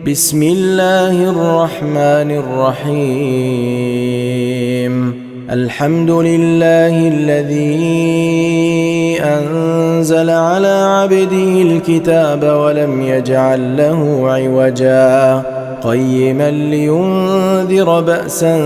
بسم الله الرحمن الرحيم الحمد لله الذي أنزل على عبده الكتاب ولم يجعل له عوجا قيما لينذر بأسا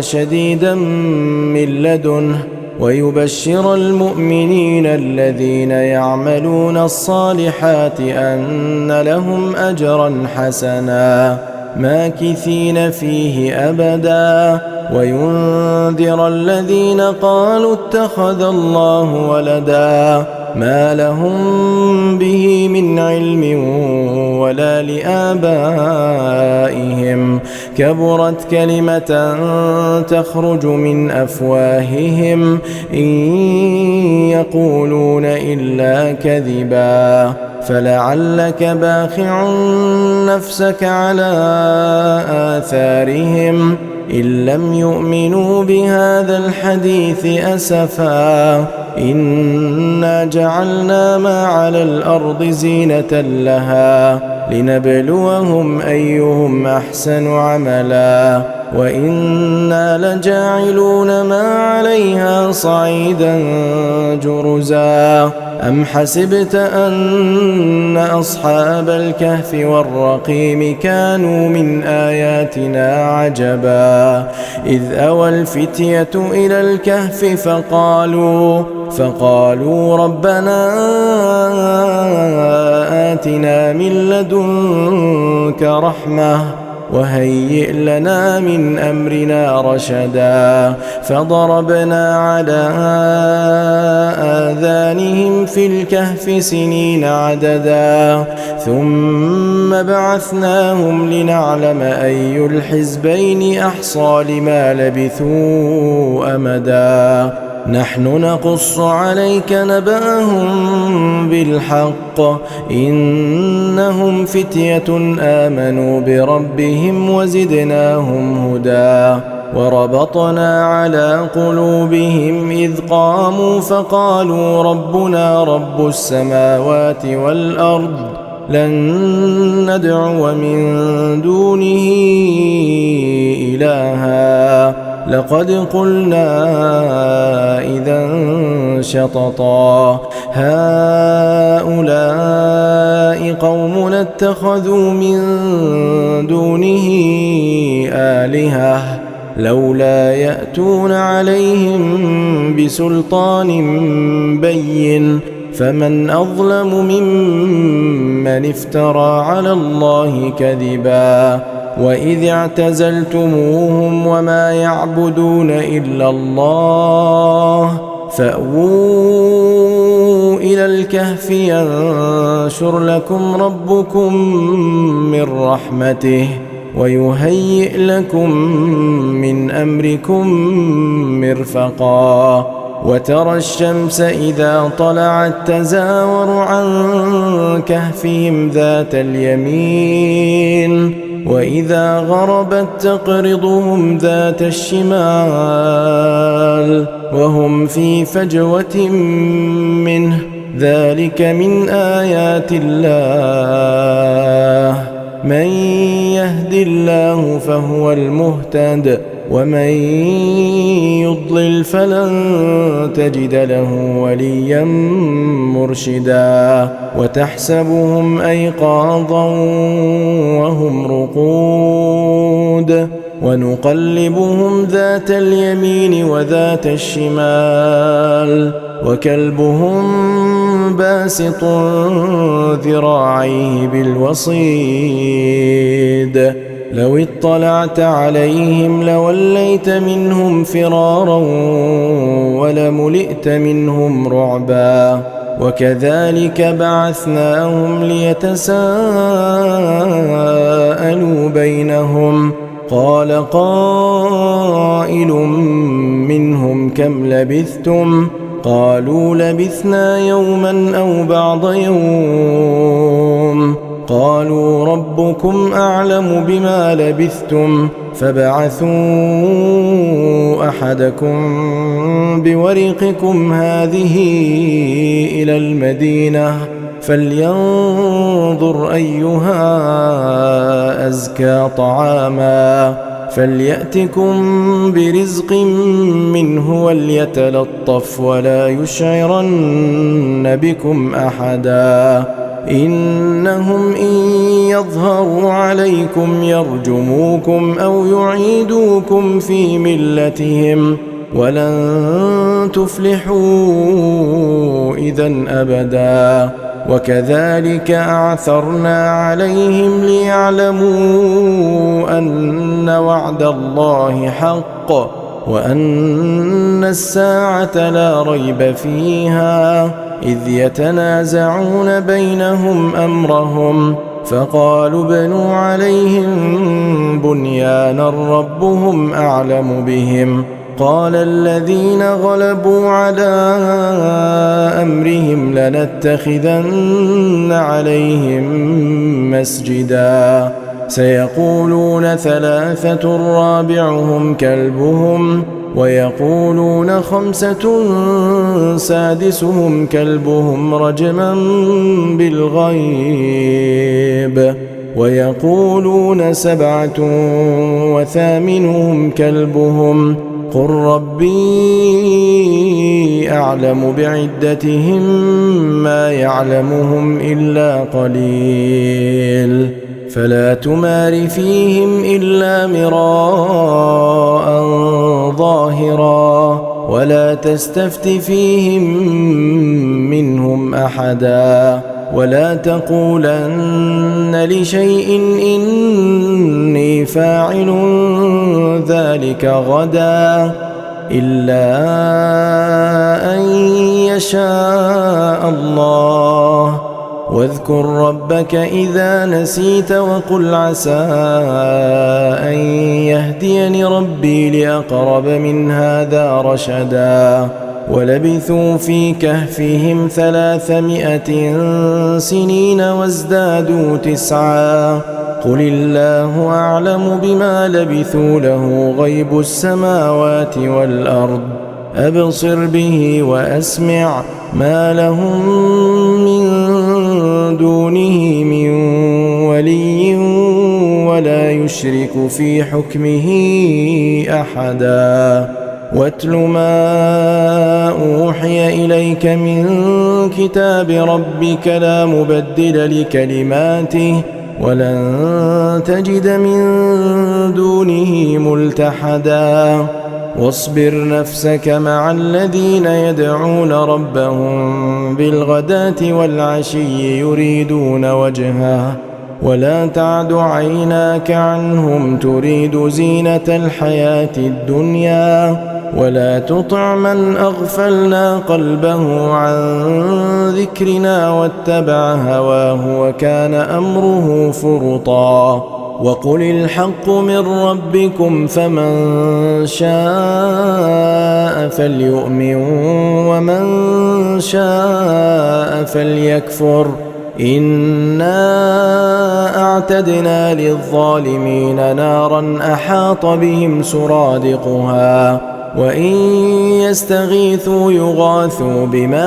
شديدا من لدنه ويبشر المؤمنين الذين يعملون الصالحات أن لهم أجرا حسنا ماكثين فيه أبدا وينذر الذين قالوا اتخذ الله ولدا ما لهم به من علم ولا لآبائهم كبرت كلمة تخرج من أفواههم إن يقولون إلا كذبا فلعلك باخع نفسك على آثارهم إن لم يؤمنوا بهذا الحديث أسفا إنا جعلنا ما على الأرض زينة لها لنبلوهم أيهم أحسن عملا وإنا لجاعلون ما عليها صعيدا جرزا أم حسبت أن أصحاب الكهف والرقيم كانوا من آياتنا عجبا إذ أوى الفتية إلى الكهف فقالوا ربنا آتنا من لدنك رحمة وهيئ لنا من أمرنا رشدا فضربنا على آذانهم في الكهف سنين عددا ثم بعثناهم لنعلم أي الحزبين أحصى لما لبثوا أمدا نحن نقص عليك نبأهم بالحق إنهم فتية آمنوا بربهم وزدناهم هدى وربطنا على قلوبهم إذ قاموا فقالوا ربنا رب السماوات والأرض لن ندعو من دونه إلها لقد قلنا إذا شططا هؤلاء قومنا اتخذوا من دونه آلهة لولا يأتون عليهم بسلطان بين فمن أظلم ممن افترى على الله كذبا وإذ اعتزلتموهم وما يعبدون إلا الله فأووا إلى الكهف ينشر لكم ربكم من رحمته ويهيئ لكم من أمركم مرفقا وترى الشمس إذا طلعت تزاور عن كهفهم ذات اليمين وإذا غربت تقرضهم ذات الشمال وهم في فجوة منه ذلك من آيات الله من يهد الله فهو المهتد ومن يضلل فلن تجد له وليا مرشدا وتحسبهم أيقاظا وهم رقود ونقلبهم ذات اليمين وذات الشمال وكلبهم باسط ذراعيه بالوصيد لو اطلعت عليهم لوليت منهم فرارا ولملئت منهم رعبا وكذلك بعثناهم ليتساءلوا بينهم قال قائل منهم كم لبثتم قالوا لبثنا يوما أو بعض يوم قالوا ربكم أعلم بما لبثتم فابعثوا أحدكم بورقكم هذه إلى المدينة فلينظر أيها أزكى طعاما فليأتكم برزق منه وليتلطف ولا يشعرن بكم أحدا إنهم إن يظهروا عليكم يرجموكم أو يعيدوكم في ملتهم ولن تفلحوا إذن أبدا وكذلك أعثرنا عليهم ليعلموا أن وعد الله حق وأن الساعة لا ريب فيها إذ يتنازعون بينهم أمرهم فقالوا ابنوا عليهم بنيانا ربهم أعلم بهم قال الذين غلبوا على أمرهم لنتخذن عليهم مسجدا سيقولون ثلاثة رابعهم كلبهم ويقولون خمسة سادسهم كلبهم رجما بالغيب ويقولون سبعة وثامنهم كلبهم قل ربي أعلم بعدتهم ما يعلمهم إلا قليل فلا تمار فيهم إلا مراء ظاهرا ولا تستفت فيهم منهم أحدا ولا تقولن لشيء إني فاعل ذلك غدا إلا أن يشاء الله واذكر ربك إذا نسيت وقل عسى أن يهديني ربي لأقرب من هذا رشدا ولبثوا في كهفهم 300 سنين وازدادوا 9 قل الله أعلم بما لبثوا له غيب السماوات والأرض أبصر به وأسمع ما لهم من دونه من ولي ولا يشرك في حكمه أحدا واتل ما أوحي إليك من كتاب ربك لا مبدل لكلماته ولن تجد من دونه ملتحدا واصبر نفسك مع الذين يدعون ربهم بالغداة والعشي يريدون وجهه ولا تعد عيناك عنهم تريد زينة الحياة الدنيا ولا تطع من أغفلنا قلبه عن ذكرنا واتبع هواه وكان أمره فرطا وقل الحق من ربكم فمن شاء فليؤمن ومن شاء فليكفر إنا أعتدنا للظالمين نارا أحاط بهم سرادقها وإن يستغيثوا يغاثوا بماء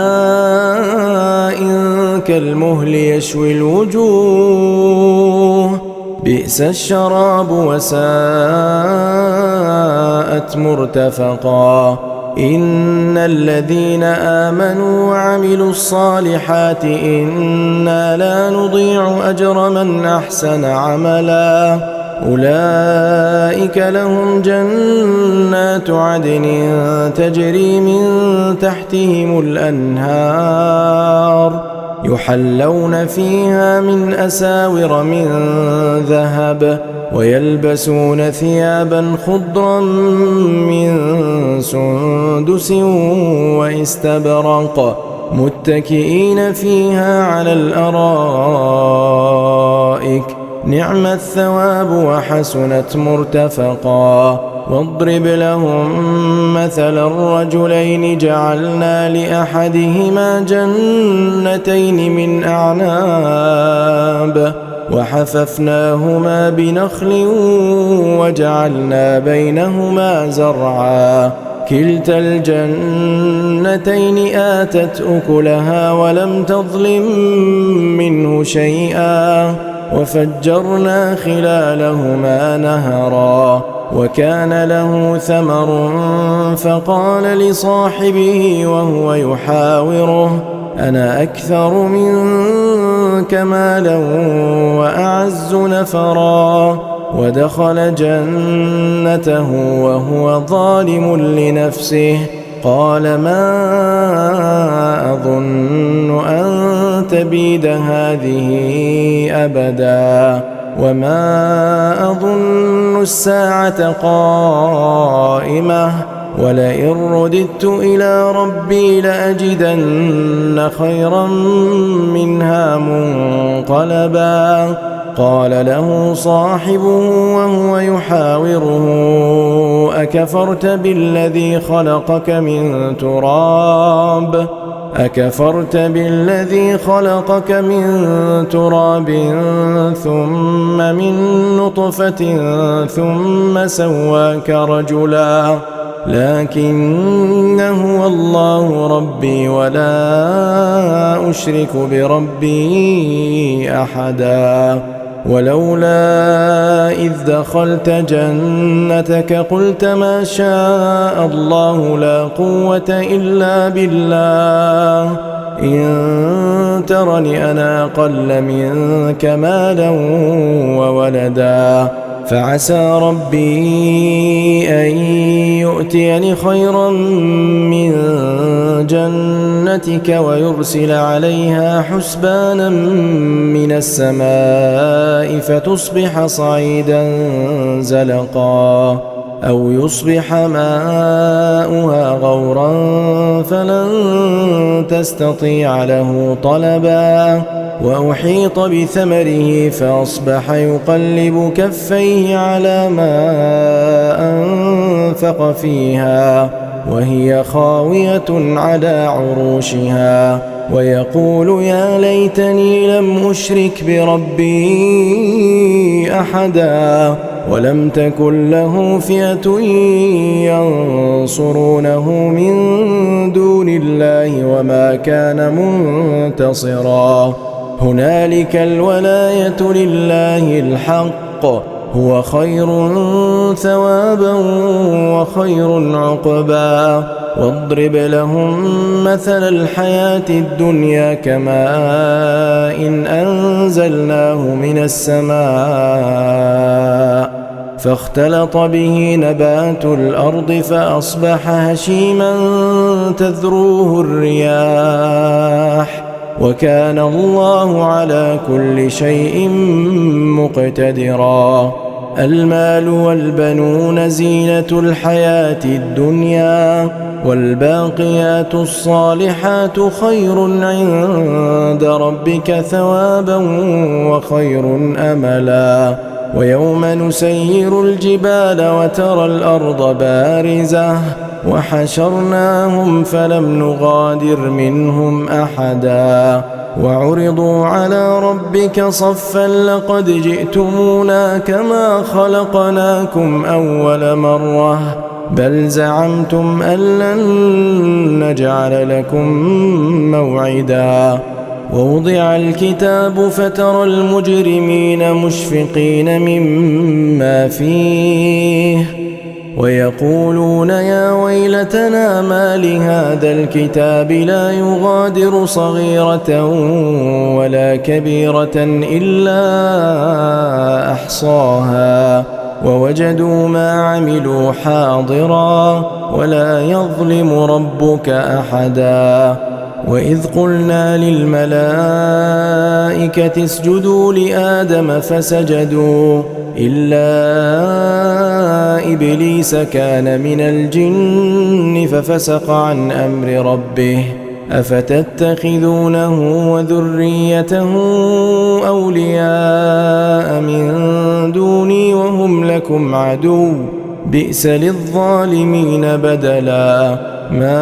كالمهل يشوي الوجوه بئس الشراب وساءت مرتفقا إن الذين آمنوا وعملوا الصالحات إنا لا نضيع أجر من أحسن عملا أولئك لهم جنات عدن تجري من تحتهم الأنهار يحلون فيها من أساور من ذهب ويلبسون ثيابا خضرا من سندس واستبرق متكئين فيها على الأرائك نعم الثواب وحسنت مرتفقا واضرب لهم مثل الرجلين جعلنا لأحدهما جنتين من أعناب وحففناهما بنخل وجعلنا بينهما زرعا كلتا الجنتين آتت أكلها ولم تظلم منه شيئا وفجرنا خلالهما نهرا وكان له ثمر فقال لصاحبه وهو يحاوره أنا أكثر منك مالا وأعز نفرا ودخل جنته وهو ظالم لنفسه قال ما أظن أن تبيد هذه أبدا وما أظن الساعة قائمة ولئن رددت إلى ربي لأجدن خيرا منها منقلبا قال له صاحبه وهو يحاوره أكفرت بالذي خلقك من تراب ثم من نطفة ثم سواك رجلا لكن هو الله ربي ولا أشرك بربي أحدا ولولا إذ دخلت جنتك قلت ما شاء الله لا قوة إلا بالله إن ترني أنا أقل منك مالا وولدا فعسى ربي أن يؤتيني خيرا من جنتك ويرسل عليها حسبانا من السماء فتصبح صعيدا زلقا أو يصبح ماؤها غورا فلن تستطيع له طلبا وأحيط بثمره فأصبح يقلب كفيه على ما أنفق فيها وهي خاوية على عروشها ويقول يا ليتني لم أشرك بربي أحدا ولم تكن له فئة ينصرونه من دون الله وما كان منتصرا هنالك الولاية لله الحق هو خير ثوابا وخير عقبا واضرب لهم مثل الحياة الدنيا كماء إن أنزلناه من السماء فاختلط به نبات الأرض فأصبح هشيما تذروه الرياح وكان الله على كل شيء مقتدرا المال والبنون زينة الحياة الدنيا والباقيات الصالحات خير عند ربك ثوابا وخير أملا ويوم نسير الجبال وترى الأرض بارزة وحشرناهم فلم نغادر منهم أحدا وعرضوا على ربك صفا لقد جئتمونا كما خلقناكم أول مرة بل زعمتم أن لن نجعل لكم موعدا ووضع الكتاب فترى المجرمين مشفقين مما فيه ويقولون يا ويلتنا ما لهذا الكتاب لا يغادر صغيرة ولا كبيرة إلا أحصاها ووجدوا ما عملوا حاضرا ولا يظلم ربك أحدا وإذ قلنا للملائكة اسجدوا لآدم فسجدوا إلا إبليس كان من الجن ففسق عن أمر ربه أفتتخذونه وذريته أولياء من دوني وهم لكم عدو بئس للظالمين بدلا ما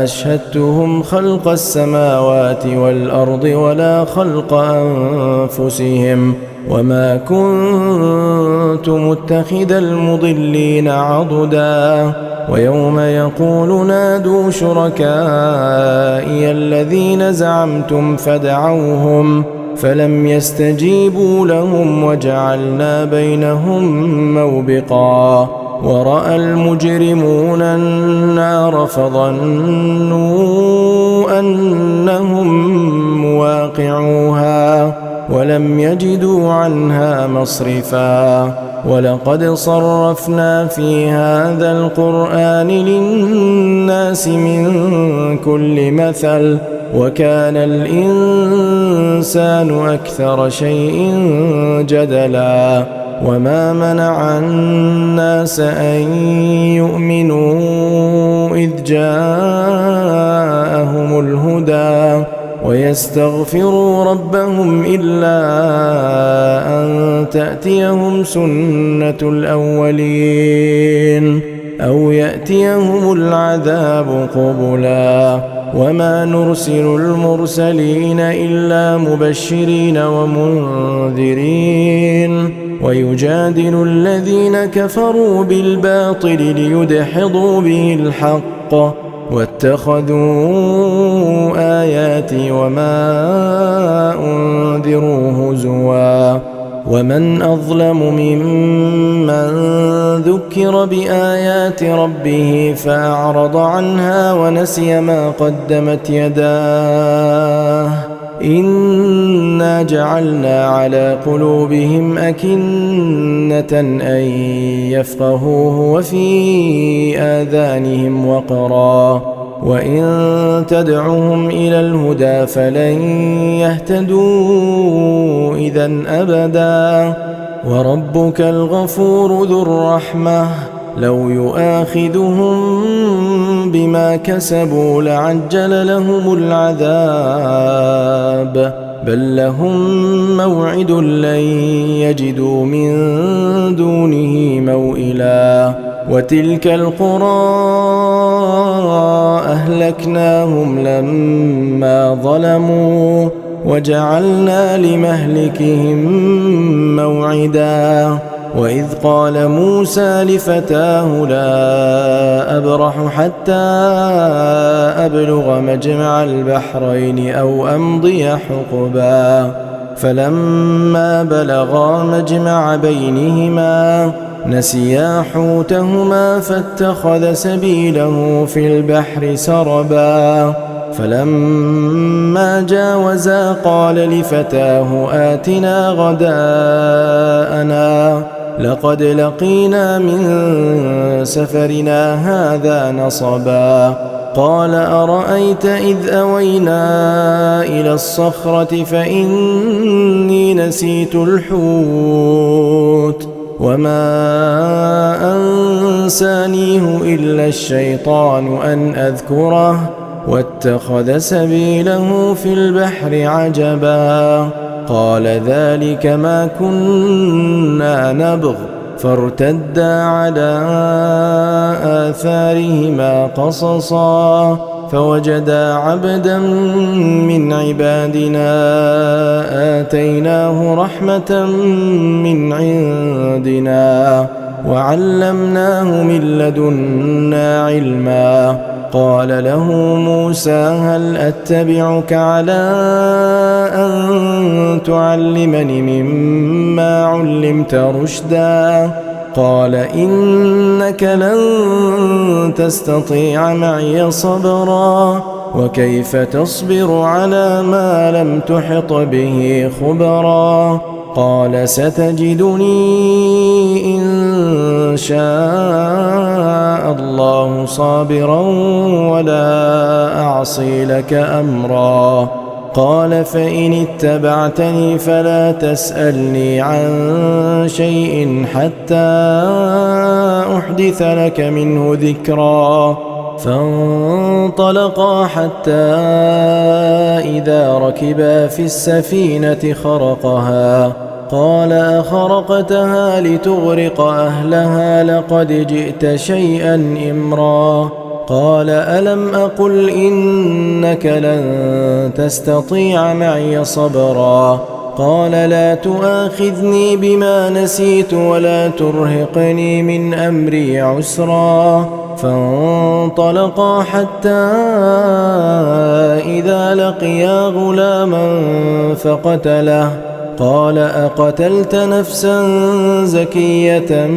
أشهدتهم خلق السماوات والأرض ولا خلق أنفسهم وما كنت متخذ المضلين عضدا ويوم يقول نادوا شركائي الذين زعمتم فدعوهم فلم يستجيبوا لهم وجعلنا بينهم موبقا ورأى المجرمون النار فظنوا أنهم مواقعوها ولم يجدوا عنها مصرفا ولقد صرفنا في هذا القرآن للناس من كل مثل وكان الإنسان أكثر شيء جدلا وما منع الناس أن يؤمنوا إذ جاءهم الهدى ويستغفروا ربهم إلا أن تأتيهم سنة الأولين أو يأتيهم العذاب قبلا وما نرسل المرسلين إلا مبشرين ومنذرين ويجادل الذين كفروا بالباطل ليدحضوا به الحق واتخذوا آياتي وما أنذروا هزوا ومن أظلم ممن ذكر بآيات ربه فأعرض عنها ونسي ما قدمت يداه إنا جعلنا على قلوبهم أكنة أن يفقهوه وفي آذانهم وقرا وإن تدعهم إلى الهدى فلن يهتدوا إذن أبدا وربك الغفور ذو الرحمة لو يؤاخذهم بما كسبوا لعجل لهم العذاب بل لهم موعد لن يجدوا من دونه موئلا وتلك القرى أهلكناهم لما ظلموا وجعلنا لمهلكهم موعدا وإذ قال موسى لفتاه لا أبرح حتى أبلغ مجمع البحرين أو أمضي حقبا فلما بلغا مجمع بينهما نسيا حوتهما فاتخذ سبيله في البحر سربا فلما جاوزا قال لفتاه آتنا غداءنا لقد لقينا من سفرنا هذا نصبا قال أرأيت إذ أوينا إلى الصخرة فإني نسيت الحوت وما أنسانيه إلا الشيطان أن أذكره واتخذ سبيله في البحر عجبا قال ذلك ما كنا نبغ فارتدا على آثارهما قصصا فوجدا عبدا من عبادنا آتيناه رحمة من عندنا وعلمناه من لدنا علما قال له موسى هل أتبعك على أن تعلمني مما علمت رشدا قال إنك لن تستطيع معي صبرا وكيف تصبر على ما لم تحط به خبرا قال ستجدني إن شاء الله صابرا ولا أعصي لك أمرا قال فإن اتبعتني فلا تسألني عن شيء حتى أحدث لك منه ذكرا فانطلقا حتى إذا ركبا في السفينة خرقها قال أخرقتها لتغرق أهلها لقد جئت شيئا إمرا قال ألم أقل إنك لن تستطيع معي صبرا قال لا تؤاخذني بما نسيت ولا ترهقني من أمري عسرا فانطلقا حتى إذا لقيا غلاما فقتله قال أقتلت نفسا زكية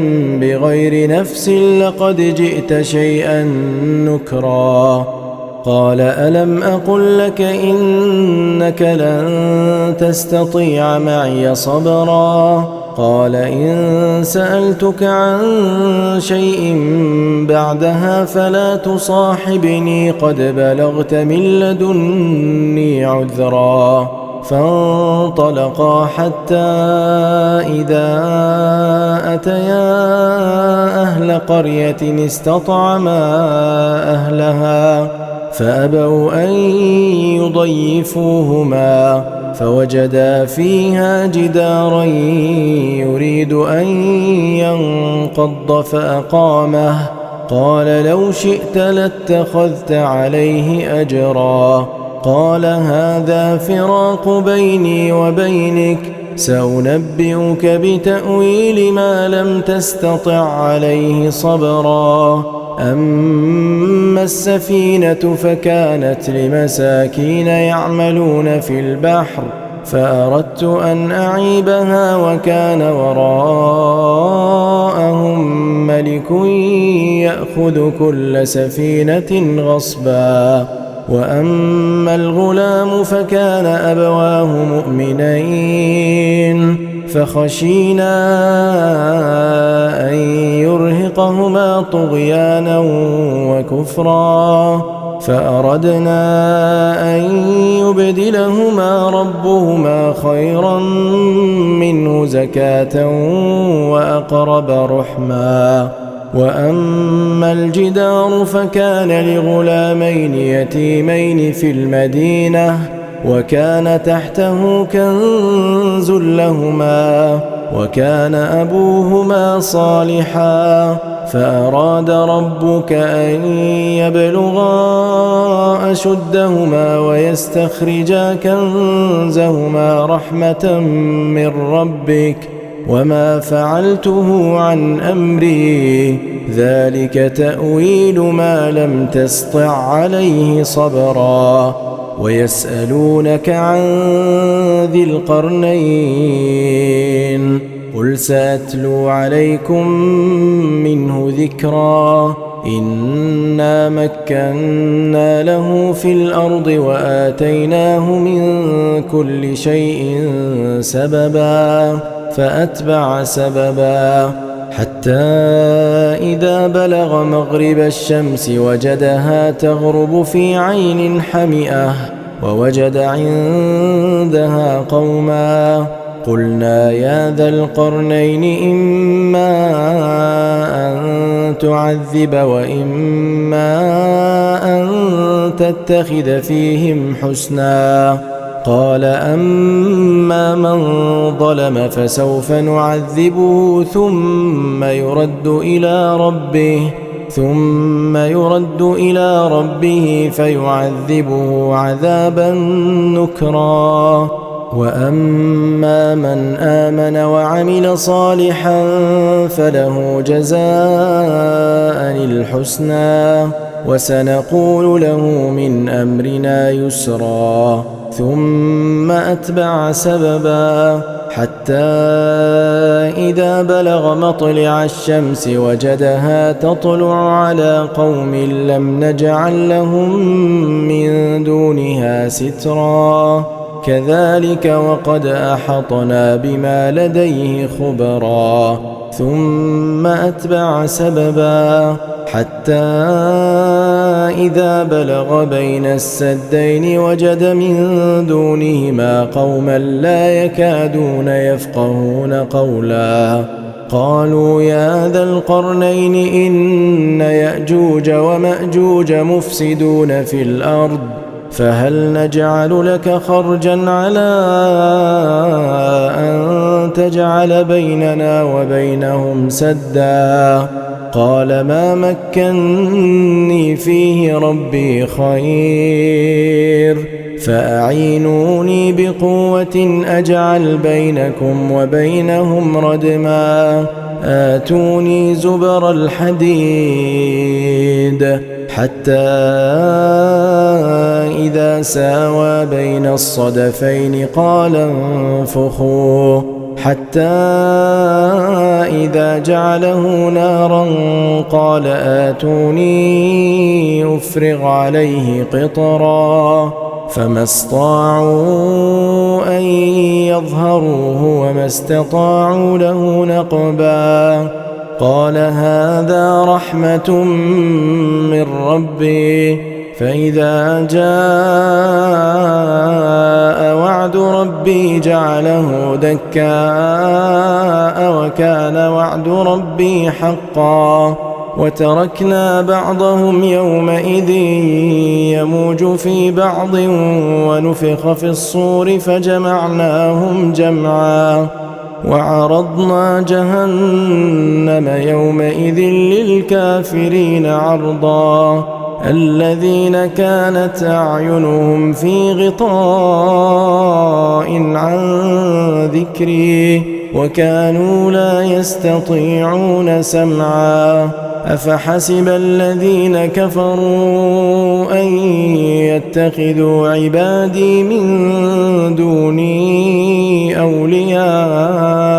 بغير نفس لقد جئت شيئا نكرا قال ألم أقل لك إنك لن تستطيع معي صبرا قال إن سألتك عن شيء بعدها فلا تصاحبني قد بلغت من لدني عذرا فانطلقا حتى إذا أتيا أهل قرية استطعما أهلها فأبوا أن يضيفوهما فوجدا فيها جدارا يريد أن ينقض فأقامه قال لو شئت لاتخذت عليه أجرا قال هذا فراق بيني وبينك سأنبئك بتأويل ما لم تستطع عليه صبرا أما السفينة فكانت لمساكين يعملون في البحر فأردت أن أعيبها وكان وراءهم ملك يأخذ كل سفينة غصبا وأما الغلام فكان أبواه مؤمنين فخشينا أن يرهقهما طغيانا وكفرا فأردنا أن يبدلهما ربهما خيرا منه زكاة وأقرب رحما وأما الجدار فكان لغلامين يتيمين في المدينة وكان تحته كنز لهما وكان أبوهما صالحا فأراد ربك أن يبلغا أشدهما ويستخرجا كنزهما رحمة من ربك وما فعلته عن أمري ذلك تأويل ما لم تسطع عليه صبرا ويسألونك عن ذي القرنين قل سأتلو عليكم منه ذكرا إنا مكنا له في الأرض وآتيناه من كل شيء سببا فأتبع سببا حتى إذا بلغ مغرب الشمس وجدها تغرب في عين حمئة ووجد عندها قوما قلنا يا ذا القرنين إما أن تعذب وإما أن تتخذ فيهم حسنا قال أما من ظلم فسوف نعذبه ثم يرد إلى ربه فيعذبه عذابا نكرا وأما من آمن وعمل صالحا فله جزاء الحسنى وسنقول له من أمرنا يسرا ثم أتبع سببا حتى إذا بلغ مطلع الشمس وجدها تطلع على قوم لم نجعل لهم من دونها سترا كذلك وقد أحطنا بما لديه خبرا ثم أتبع سببا حتى إذا بلغ بين السدين وجد من دونهما قوما لا يكادون يفقهون قولا قالوا يا ذا القرنين إن يأجوج ومأجوج مفسدون في الأرض فهل نجعل لك خرجا على أن تجعل بيننا وبينهم سدا قال ما مكني فيه ربي خير فأعينوني بقوة أجعل بينكم وبينهم ردما آتوني زبر الحديد حتى إذا ساوى بين الصدفين قال انفخوا حتى إذا جعله نارا قال آتوني أفرغ عليه قطرا فما استطاعوا أن يظهروه وما استطاعوا له نقبا قال هذا رحمة من ربي فإذا جاء وعد ربي جعله دكاء وكان وعد ربي حقا وتركنا بعضهم يومئذ يموج في بعض ونفخ في الصور فجمعناهم جمعا وعرضنا جهنم يومئذ للكافرين عرضا الذين كانت أعينهم في غطاء عن ذكري وكانوا لا يستطيعون سمعا أفحسب الذين كفروا أن يتخذوا عبادي من دوني أولياء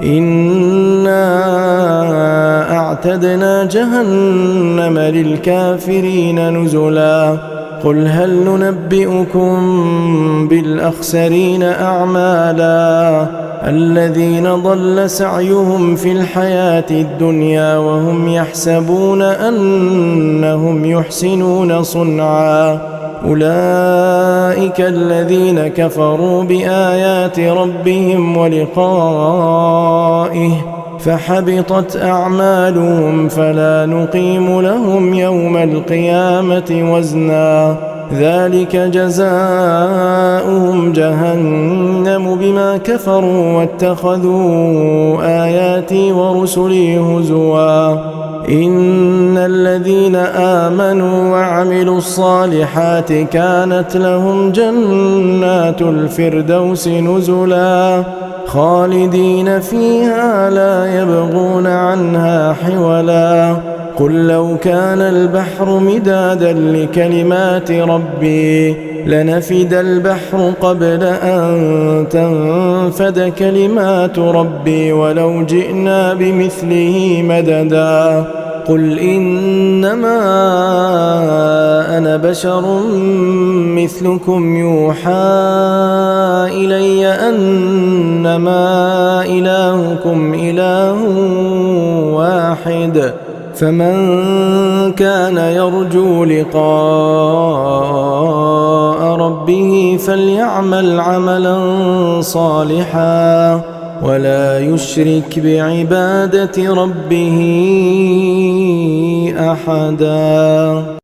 إنا أعتدنا جهنم للكافرين نزلا قل هل ننبئكم بالأخسرين أعمالا الذين ضل سعيهم في الحياة الدنيا وهم يحسبون أنهم يحسنون صنعا أولئك الذين كفروا بآيات ربهم ولقائه فحبطت أعمالهم فلا نقيم لهم يوم القيامة وزنا ذلك جزاؤهم جهنم بما كفروا واتخذوا آياتي ورسلي هزوا إن الذين آمنوا وعملوا الصالحات كانت لهم جنات الفردوس نزلا خالدين فيها لا يبغون عنها حولا قل لو كان البحر مدادا لكلمات ربي لنفد البحر قبل أن تنفد كلمات ربي ولو جئنا بمثله مددا قل إنما أنا بشر مثلكم يوحى إلي أنما إلهكم إله واحد فمن كان يرجو لقاء ربه فليعمل عملا صالحا ولا يشرك بعبادة ربه أحدا.